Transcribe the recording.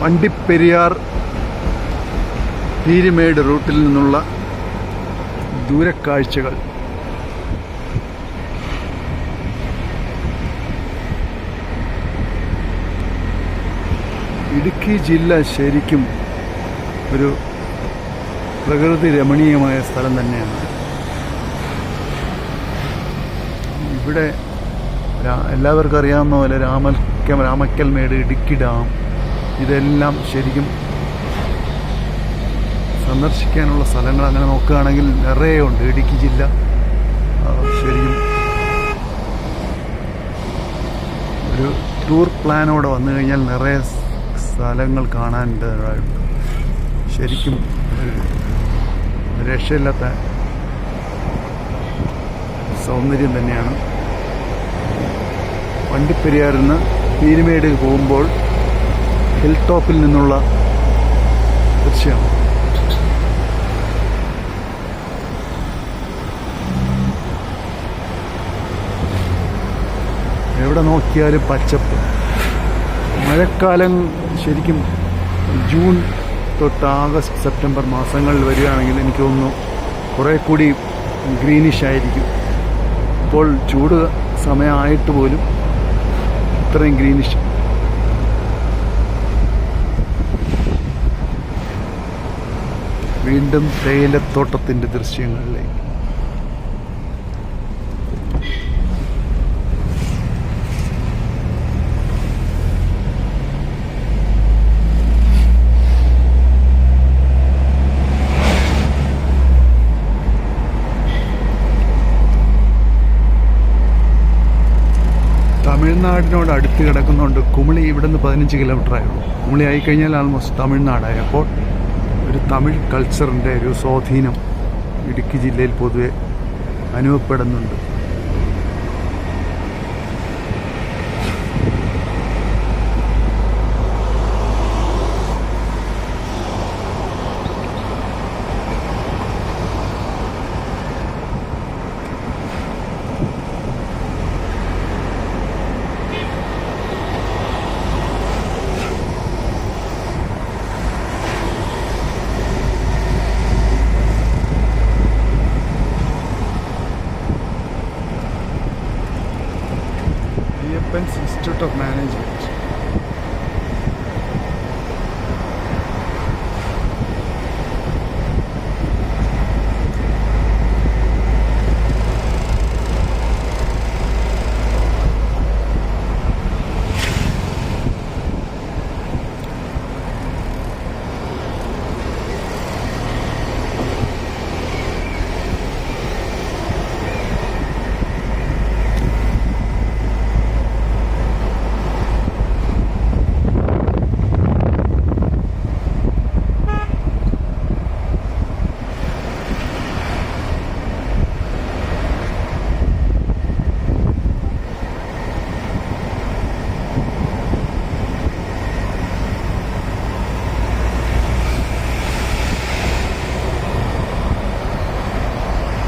വണ്ടിപ്പെരിയാർ പീരുമേട് റൂട്ടിൽ നിന്നുള്ള ദൂരക്കാഴ്ചകൾ. ഇടുക്കി ജില്ല ശരിക്കും ഒരു പ്രകൃതി രമണീയമായ സ്ഥലം തന്നെയാണ്. ഇവിടെ എല്ലാവർക്കും അറിയാവുന്ന പോലെ രാമക്കൽമേട്, ഇടുക്കി ഡാം, ഇതെല്ലാം ശരിക്കും സന്ദർശിക്കാനുള്ള സ്ഥലങ്ങൾ അങ്ങനെ നോക്കുകയാണെങ്കിൽ നിറയെ ഉണ്ട്. ഇടുക്കി ജില്ല ശരിക്കും ഒരു ടൂർ പ്ലാനോടെ വന്നു കഴിഞ്ഞാൽ നിറയെ സ്ഥലങ്ങൾ കാണാനുണ്ട്. ശരിക്കും രക്ഷയില്ലാത്ത സൗന്ദര്യം തന്നെയാണ്. വണ്ടിപ്പെരിയാറിൽ നിന്ന് പീരുമേട് പോകുമ്പോൾ ഹിൽ ടോപ്പിൽ നിന്നുള്ള ദൃശ്യം. എവിടെ നോക്കിയാലും പച്ചപ്പ്. മഴക്കാലം ശരിക്കും ജൂൺ തൊട്ട് ആഗസ്റ്റ്, സെപ്റ്റംബർ മാസങ്ങളിൽ വരികയാണെങ്കിൽ എനിക്ക് തോന്നുന്നു കുറേ കൂടി ഗ്രീനിഷ് ആയിരിക്കും. ഇപ്പോൾ ചൂട് സമയമായിട്ട് പോലും ഇത്രയും ഗ്രീനിഷ്. വീണ്ടും തേയിലത്തോട്ടത്തിൻ്റെ ദൃശ്യങ്ങളിലേക്ക്. തമിഴ്നാടിനോട് അടുത്ത് കിടക്കുന്നുണ്ട്. കുമളി ഇവിടെ നിന്ന് 15 കിലോമീറ്റർ ആയുള്ളൂ. കുമളി ആയിക്കഴിഞ്ഞാൽ ആൾമോസ്റ്റ് തമിഴ്നാടായി. അപ്പോൾ ഒരു തമിഴ് കൾച്ചറിൻ്റെ ഒരു സ്വാധീനം ഇടുക്കി ജില്ലയിൽ പൊതുവെ അനുഭവപ്പെടുന്നുണ്ട്. Institute of Management.